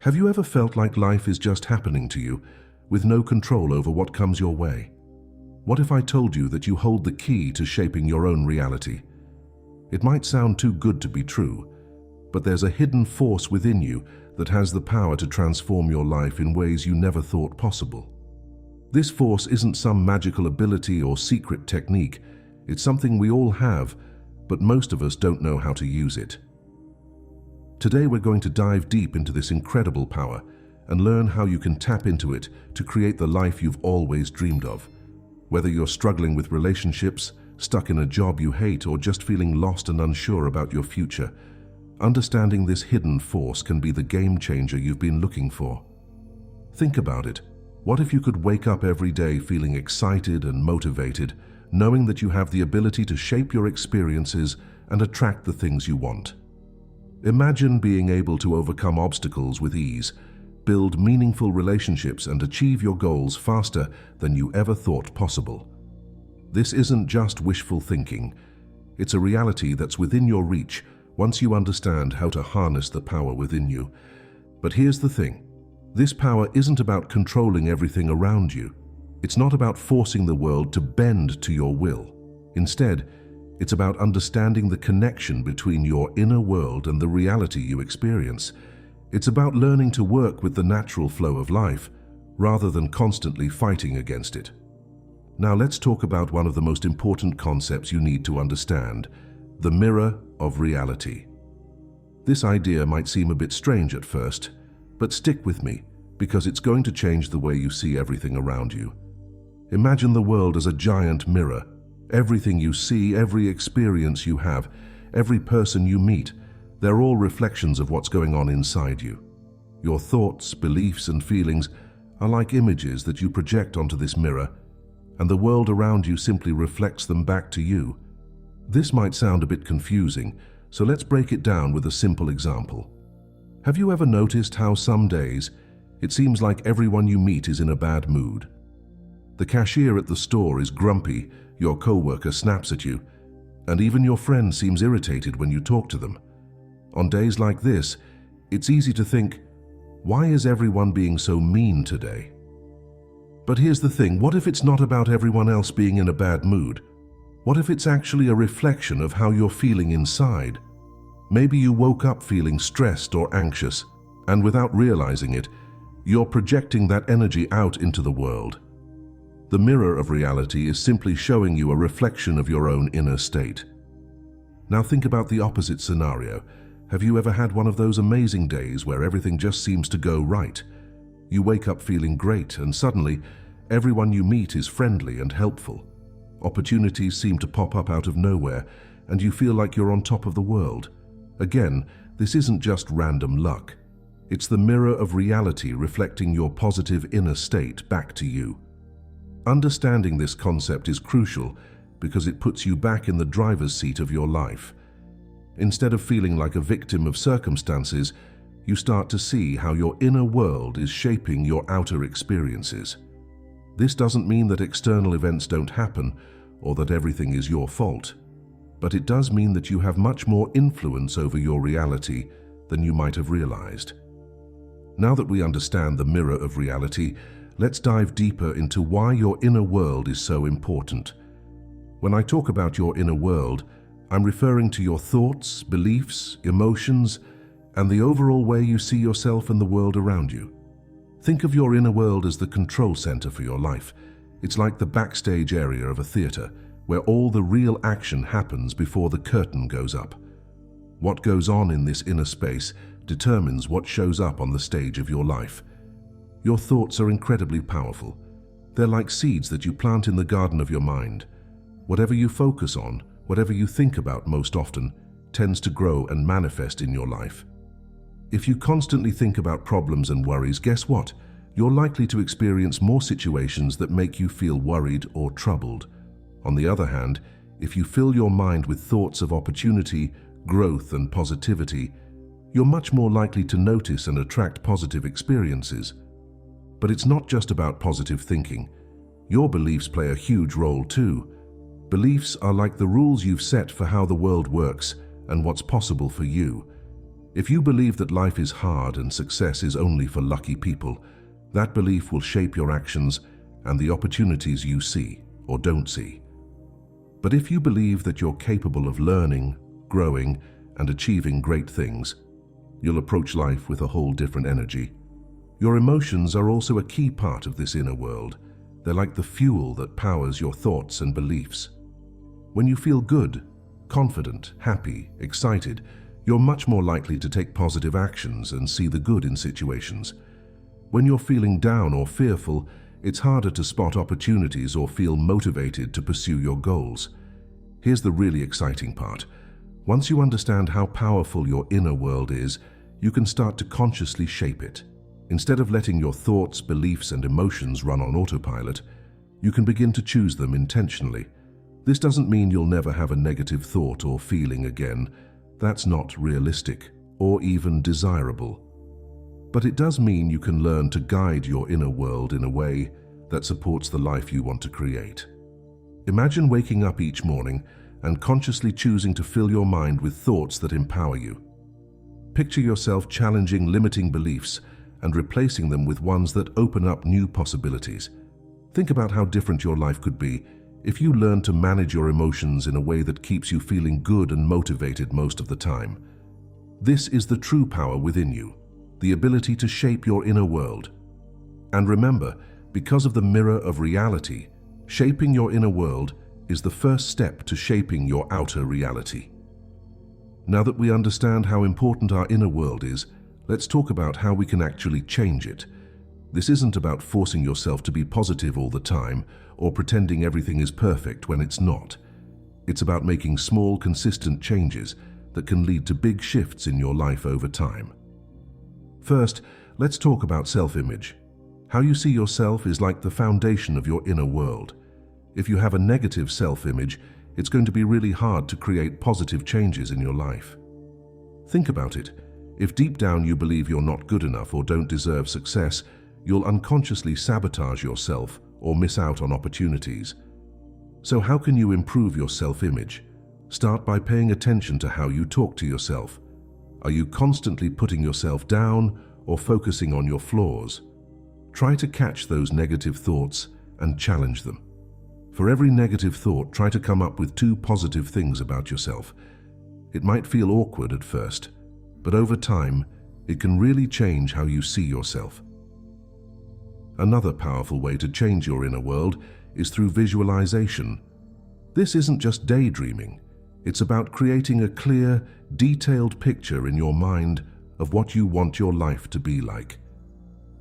Have you ever felt like life is just happening to you, with no control over what comes your way? What if I told you that you hold the key to shaping your own reality? It might sound too good to be true, but there's a hidden force within you that has the power to transform your life in ways you never thought possible. This force isn't some magical ability or secret technique. It's something we all have, but most of us don't know how to use it. Today we're going to dive deep into this incredible power and learn how you can tap into it to create the life you've always dreamed of. Whether you're struggling with relationships, stuck in a job you hate, or just feeling lost and unsure about your future, understanding this hidden force can be the game changer you've been looking for. Think about it. What if you could wake up every day feeling excited and motivated, knowing that you have the ability to shape your experiences and attract the things you want? Imagine being able to overcome obstacles with ease, build meaningful relationships, and achieve your goals faster than you ever thought possible. This isn't just wishful thinking. It's a reality that's within your reach once you understand how to harness the power within you. But here's the thing. This power isn't about controlling everything around you. It's not about forcing the world to bend to your will. Instead, it's about understanding the connection between your inner world and the reality you experience. It's about learning to work with the natural flow of life, rather than constantly fighting against it. Now let's talk about one of the most important concepts you need to understand: the mirror of reality. This idea might seem a bit strange at first, but stick with me, because it's going to change the way you see everything around you. Imagine the world as a giant mirror. Everything you see, every experience you have, every person you meet, they're all reflections of what's going on inside you. Your thoughts, beliefs, and feelings are like images that you project onto this mirror, and the world around you simply reflects them back to you. This might sound a bit confusing, so let's break it down with a simple example. Have you ever noticed how some days it seems like everyone you meet is in a bad mood? The cashier at the store is grumpy, your coworker snaps at you, and even your friend seems irritated when you talk to them. On days like this, it's easy to think, why is everyone being so mean today? But here's the thing, what if it's not about everyone else being in a bad mood? What if it's actually a reflection of how you're feeling inside? Maybe you woke up feeling stressed or anxious, and without realizing it, you're projecting that energy out into the world. The mirror of reality is simply showing you a reflection of your own inner state. Now think about the opposite scenario. Have you ever had one of those amazing days where everything just seems to go right? You wake up feeling great, and suddenly, everyone you meet is friendly and helpful. Opportunities seem to pop up out of nowhere, and you feel like you're on top of the world. Again, this isn't just random luck. It's the mirror of reality reflecting your positive inner state back to you. Understanding this concept is crucial because it puts you back in the driver's seat of your life. Instead of feeling like a victim of circumstances, you start to see how your inner world is shaping your outer experiences. This doesn't mean that external events don't happen or that everything is your fault, but it does mean that you have much more influence over your reality than you might have realized. Now that we understand the mirror of reality, let's dive deeper into why your inner world is so important. When I talk about your inner world, I'm referring to your thoughts, beliefs, emotions, and the overall way you see yourself and the world around you. Think of your inner world as the control center for your life. It's like the backstage area of a theater, where all the real action happens before the curtain goes up. What goes on in this inner space determines what shows up on the stage of your life. Your thoughts are incredibly powerful. They're like seeds that you plant in the garden of your mind. Whatever you focus on, whatever you think about most often, tends to grow and manifest in your life. If you constantly think about problems and worries, guess what? You're likely to experience more situations that make you feel worried or troubled. On the other hand, if you fill your mind with thoughts of opportunity, growth, and positivity, you're much more likely to notice and attract positive experiences. But it's not just about positive thinking. Your beliefs play a huge role too. Beliefs are like the rules you've set for how the world works and what's possible for you. If you believe that life is hard and success is only for lucky people, that belief will shape your actions and the opportunities you see or don't see. But if you believe that you're capable of learning, growing, and achieving great things, you'll approach life with a whole different energy. Your emotions are also a key part of this inner world. They're like the fuel that powers your thoughts and beliefs. When you feel good, confident, happy, excited, you're much more likely to take positive actions and see the good in situations. When you're feeling down or fearful, it's harder to spot opportunities or feel motivated to pursue your goals. Here's the really exciting part. Once you understand how powerful your inner world is, you can start to consciously shape it. Instead of letting your thoughts, beliefs, and emotions run on autopilot, you can begin to choose them intentionally. This doesn't mean you'll never have a negative thought or feeling again. That's not realistic or even desirable. But it does mean you can learn to guide your inner world in a way that supports the life you want to create. Imagine waking up each morning and consciously choosing to fill your mind with thoughts that empower you. Picture yourself challenging limiting beliefs and replacing them with ones that open up new possibilities. Think about how different your life could be if you learn to manage your emotions in a way that keeps you feeling good and motivated most of the time. This is the true power within you, the ability to shape your inner world. And remember, because of the mirror of reality, shaping your inner world is the first step to shaping your outer reality. Now that we understand how important our inner world is, let's talk about how we can actually change it. This isn't about forcing yourself to be positive all the time or pretending everything is perfect when it's not. It's about making small, consistent changes that can lead to big shifts in your life over time. First, let's talk about self-image. How you see yourself is like the foundation of your inner world. If you have a negative self-image, it's going to be really hard to create positive changes in your life. Think about it. If deep down you believe you're not good enough or don't deserve success, you'll unconsciously sabotage yourself or miss out on opportunities. So how can you improve your self-image? Start by paying attention to how you talk to yourself. Are you constantly putting yourself down or focusing on your flaws? Try to catch those negative thoughts and challenge them. For every negative thought, try to come up with 2 positive things about yourself. It might feel awkward at first, but over time, it can really change how you see yourself. Another powerful way to change your inner world is through visualization. This isn't just daydreaming. It's about creating a clear, detailed picture in your mind of what you want your life to be like.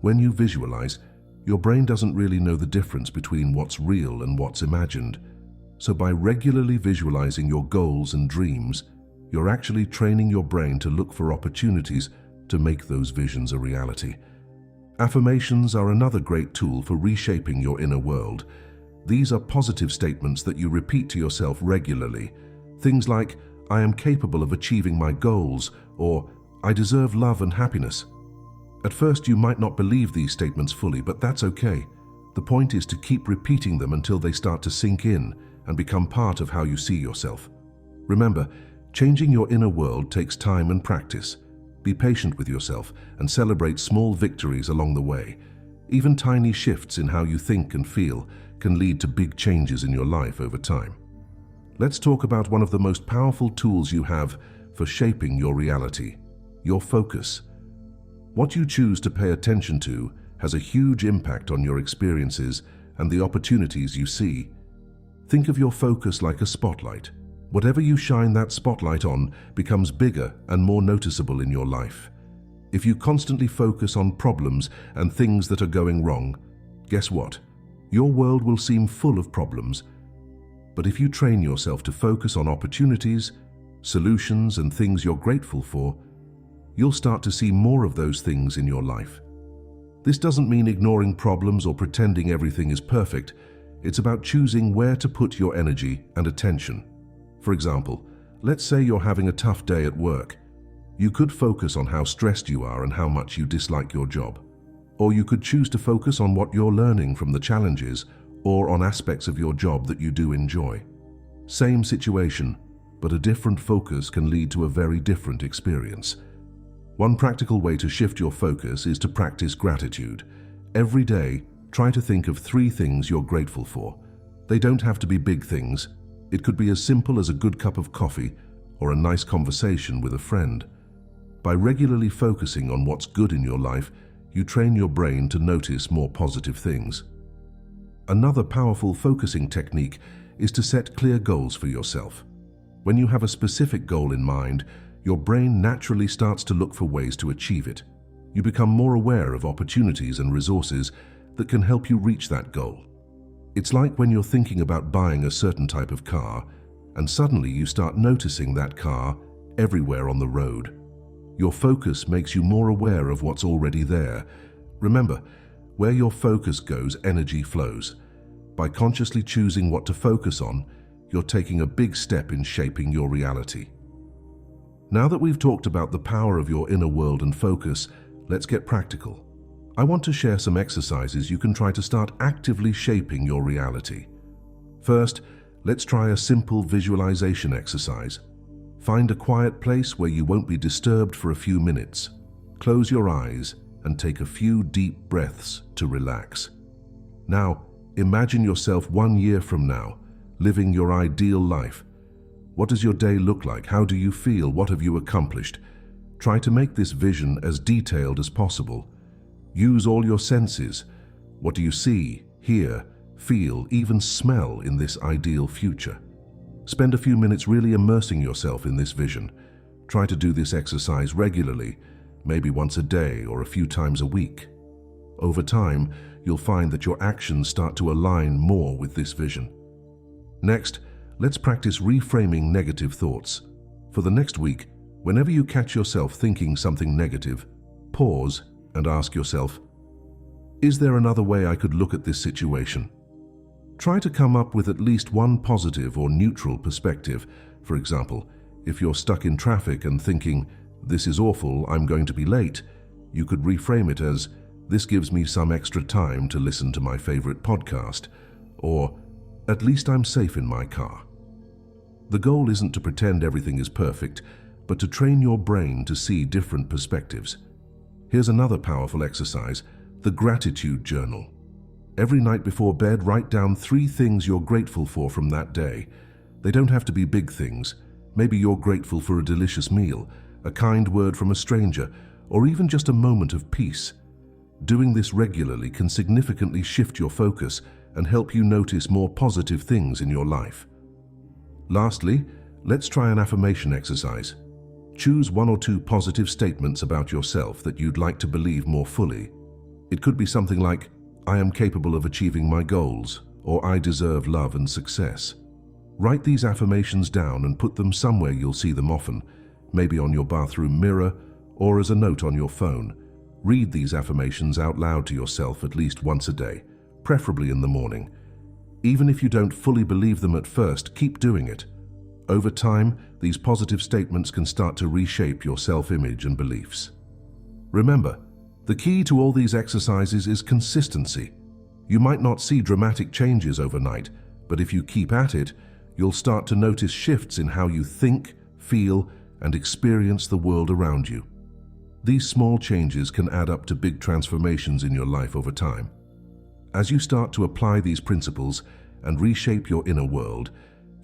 When you visualize, your brain doesn't really know the difference between what's real and what's imagined. So by regularly visualizing your goals and dreams, you're actually training your brain to look for opportunities to make those visions a reality. Affirmations are another great tool for reshaping your inner world. These are positive statements that you repeat to yourself regularly. Things like, "I am capable of achieving my goals," or "I deserve love and happiness." At first, you might not believe these statements fully, but that's okay. The point is to keep repeating them until they start to sink in and become part of how you see yourself. Remember, changing your inner world takes time and practice. Be patient with yourself and celebrate small victories along the way. Even tiny shifts in how you think and feel can lead to big changes in your life over time. Let's talk about one of the most powerful tools you have for shaping your reality: your focus. What you choose to pay attention to has a huge impact on your experiences and the opportunities you see. Think of your focus like a spotlight. Whatever you shine that spotlight on becomes bigger and more noticeable in your life. If you constantly focus on problems and things that are going wrong, guess what? Your world will seem full of problems. But if you train yourself to focus on opportunities, solutions, and things you're grateful for, you'll start to see more of those things in your life. This doesn't mean ignoring problems or pretending everything is perfect. It's about choosing where to put your energy and attention. For example, let's say you're having a tough day at work. You could focus on how stressed you are and how much you dislike your job. Or you could choose to focus on what you're learning from the challenges or on aspects of your job that you do enjoy. Same situation, but a different focus can lead to a very different experience. One practical way to shift your focus is to practice gratitude. Every day, try to think of 3 things you're grateful for. They don't have to be big things. It could be as simple as a good cup of coffee or a nice conversation with a friend. By regularly focusing on what's good in your life, you train your brain to notice more positive things. Another powerful focusing technique is to set clear goals for yourself. When you have a specific goal in mind, your brain naturally starts to look for ways to achieve it. You become more aware of opportunities and resources that can help you reach that goal. It's like when you're thinking about buying a certain type of car, and suddenly you start noticing that car everywhere on the road. Your focus makes you more aware of what's already there. Remember, where your focus goes, energy flows. By consciously choosing what to focus on, you're taking a big step in shaping your reality. Now that we've talked about the power of your inner world and focus, let's get practical. I want to share some exercises you can try to start actively shaping your reality. First, let's try a simple visualization exercise. Find a quiet place where you won't be disturbed for a few minutes. Close your eyes and take a few deep breaths to relax. Now, imagine yourself 1 year from now, living your ideal life. What does your day look like? How do you feel? What have you accomplished? Try to make this vision as detailed as possible. Use all your senses. What do you see, hear, feel, even smell in this ideal future? Spend a few minutes really immersing yourself in this vision. Try to do this exercise regularly, maybe once a day or a few times a week. Over time, you'll find that your actions start to align more with this vision. Next, let's practice reframing negative thoughts. For the next week, whenever you catch yourself thinking something negative, pause and ask yourself, is there another way I could look at this situation? Try to come up with at least one positive or neutral perspective. For example, if you're stuck in traffic and thinking, this is awful, I'm going to be late, you could reframe it as, this gives me some extra time to listen to my favorite podcast, or at least I'm safe in my car. The goal isn't to pretend everything is perfect, but to train your brain to see different perspectives. Here's another powerful exercise, the gratitude journal. Every night before bed, write down 3 things you're grateful for from that day. They don't have to be big things. Maybe you're grateful for a delicious meal, a kind word from a stranger, or even just a moment of peace. Doing this regularly can significantly shift your focus and help you notice more positive things in your life. Lastly, let's try an affirmation exercise. Choose 1 or 2 positive statements about yourself that you'd like to believe more fully. It could be something like, I am capable of achieving my goals, or I deserve love and success. Write these affirmations down and put them somewhere you'll see them often, maybe on your bathroom mirror or as a note on your phone. Read these affirmations out loud to yourself at least once a day, preferably in the morning. Even if you don't fully believe them at first, keep doing it. Over time, these positive statements can start to reshape your self-image and beliefs. Remember, the key to all these exercises is consistency. You might not see dramatic changes overnight, but if you keep at it, you'll start to notice shifts in how you think, feel, and experience the world around you. These small changes can add up to big transformations in your life over time. As you start to apply these principles and reshape your inner world,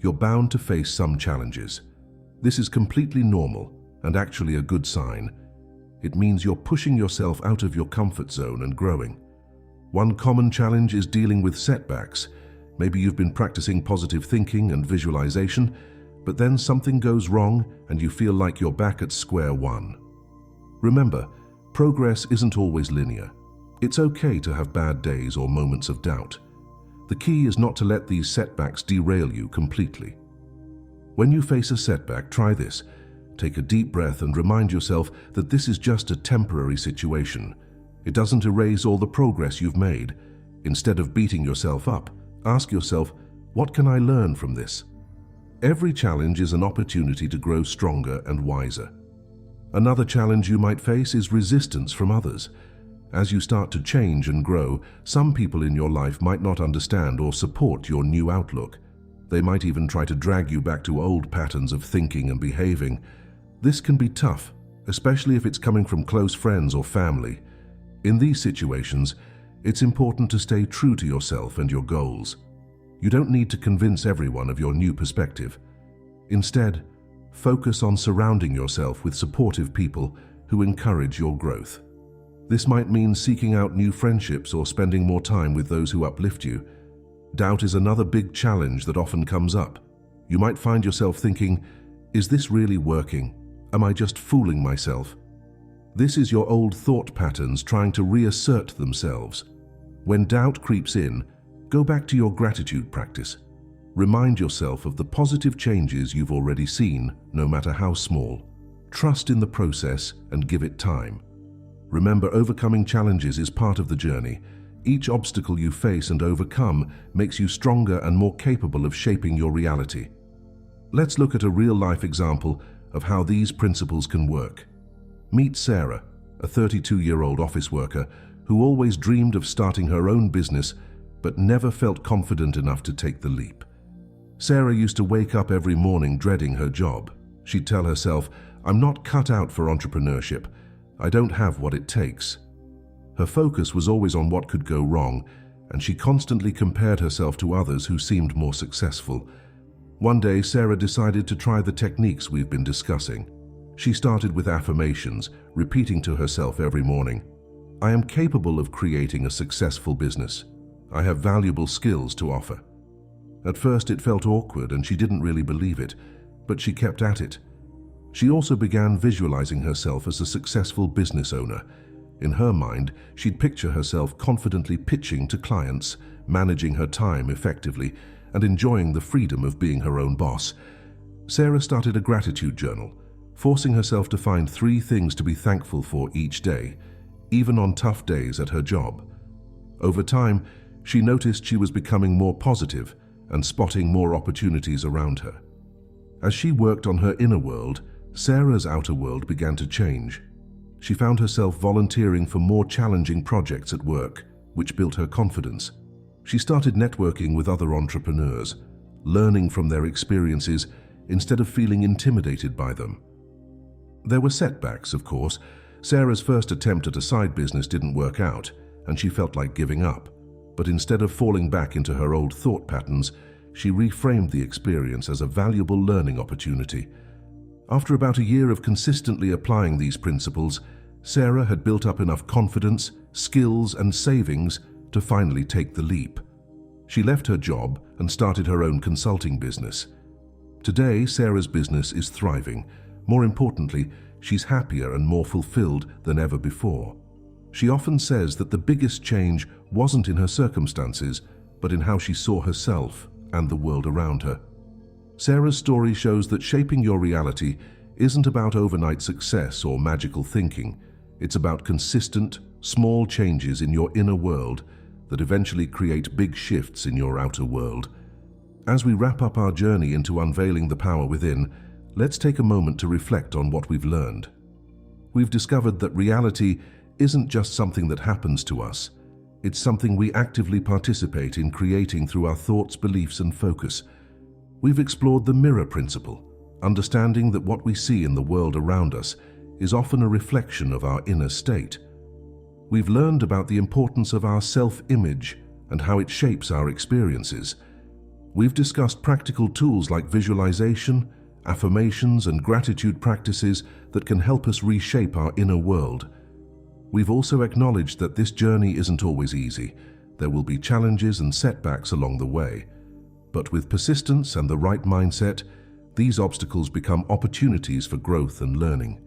you're bound to face some challenges. This is completely normal and actually a good sign. It means you're pushing yourself out of your comfort zone and growing. One common challenge is dealing with setbacks. Maybe you've been practicing positive thinking and visualization, but then something goes wrong and you feel like you're back at square one. Remember, progress isn't always linear. It's okay to have bad days or moments of doubt. The key is not to let these setbacks derail you completely. When you face a setback, try this. Take a deep breath and remind yourself that this is just a temporary situation. It doesn't erase all the progress you've made. Instead of beating yourself up, ask yourself, what can I learn from this? Every challenge is an opportunity to grow stronger and wiser. Another challenge you might face is resistance from others. As you start to change and grow, some people in your life might not understand or support your new outlook. They might even try to drag you back to old patterns of thinking and behaving. This can be tough, especially if it's coming from close friends or family. In these situations, it's important to stay true to yourself and your goals. You don't need to convince everyone of your new perspective. Instead, focus on surrounding yourself with supportive people who encourage your growth. This might mean seeking out new friendships or spending more time with those who uplift you. Doubt is another big challenge that often comes up. You might find yourself thinking, is this really working? Am I just fooling myself? This is your old thought patterns trying to reassert themselves. When doubt creeps in, go back to your gratitude practice. Remind yourself of the positive changes you've already seen, no matter how small. Trust in the process and give it time. Remember, overcoming challenges is part of the journey. Each obstacle you face and overcome makes you stronger and more capable of shaping your reality. Let's look at a real-life example of how these principles can work. Meet Sarah, a 32-year-old office worker who always dreamed of starting her own business but never felt confident enough to take the leap. Sarah used to wake up every morning dreading her job. She'd tell herself, "I'm not cut out for entrepreneurship. I don't have what it takes." Her focus was always on what could go wrong, and she constantly compared herself to others who seemed more successful. One day, Sarah decided to try the techniques we've been discussing. She started with affirmations, repeating to herself every morning, "I am capable of creating a successful business. I have valuable skills to offer." At first it felt awkward and she didn't really believe it, but she kept at it. She also began visualizing herself as a successful business owner. In her mind, she'd picture herself confidently pitching to clients, managing her time effectively, and enjoying the freedom of being her own boss. Sarah started a gratitude journal, forcing herself to find 3 things to be thankful for each day, even on tough days at her job. Over time, she noticed she was becoming more positive and spotting more opportunities around her. As she worked on her inner world, Sarah's outer world began to change. She found herself volunteering for more challenging projects at work, which built her confidence. She started networking with other entrepreneurs, learning from their experiences instead of feeling intimidated by them. There were setbacks, of course. Sarah's first attempt at a side business didn't work out, and she felt like giving up. But instead of falling back into her old thought patterns, she reframed the experience as a valuable learning opportunity. After about a year of consistently applying these principles, Sarah had built up enough confidence, skills, and savings to finally take the leap. She left her job and started her own consulting business. Today, Sarah's business is thriving. More importantly, she's happier and more fulfilled than ever before. She often says that the biggest change wasn't in her circumstances, but in how she saw herself and the world around her. Sarah's story shows that shaping your reality isn't about overnight success or magical thinking. It's about consistent, small changes in your inner world that eventually create big shifts in your outer world. As we wrap up our journey into unveiling the power within, let's take a moment to reflect on what we've learned. We've discovered that reality isn't just something that happens to us. It's something we actively participate in creating through our thoughts, beliefs, and focus. We've explored the mirror principle, understanding that what we see in the world around us is often a reflection of our inner state. We've learned about the importance of our self-image and how it shapes our experiences. We've discussed practical tools like visualization, affirmations, and gratitude practices that can help us reshape our inner world. We've also acknowledged that this journey isn't always easy. There will be challenges and setbacks along the way. But with persistence and the right mindset, these obstacles become opportunities for growth and learning.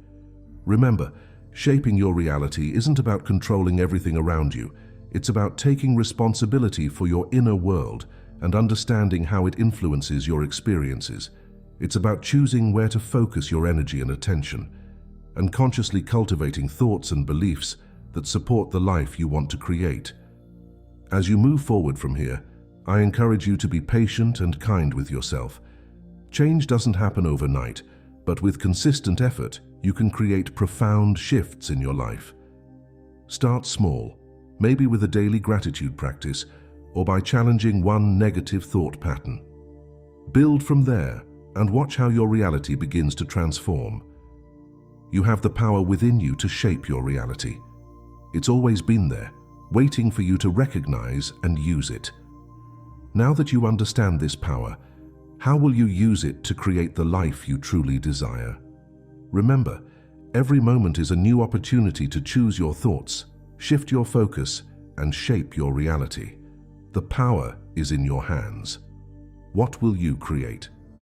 Remember, shaping your reality isn't about controlling everything around you. It's about taking responsibility for your inner world and understanding how it influences your experiences. It's about choosing where to focus your energy and attention, and consciously cultivating thoughts and beliefs that support the life you want to create. As you move forward from here, I encourage you to be patient and kind with yourself. Change doesn't happen overnight, but with consistent effort, you can create profound shifts in your life. Start small, maybe with a daily gratitude practice or by challenging one negative thought pattern. Build from there and watch how your reality begins to transform. You have the power within you to shape your reality. It's always been there, waiting for you to recognize and use it. Now that you understand this power, how will you use it to create the life you truly desire? Remember, every moment is a new opportunity to choose your thoughts, shift your focus, and shape your reality. The power is in your hands. What will you create?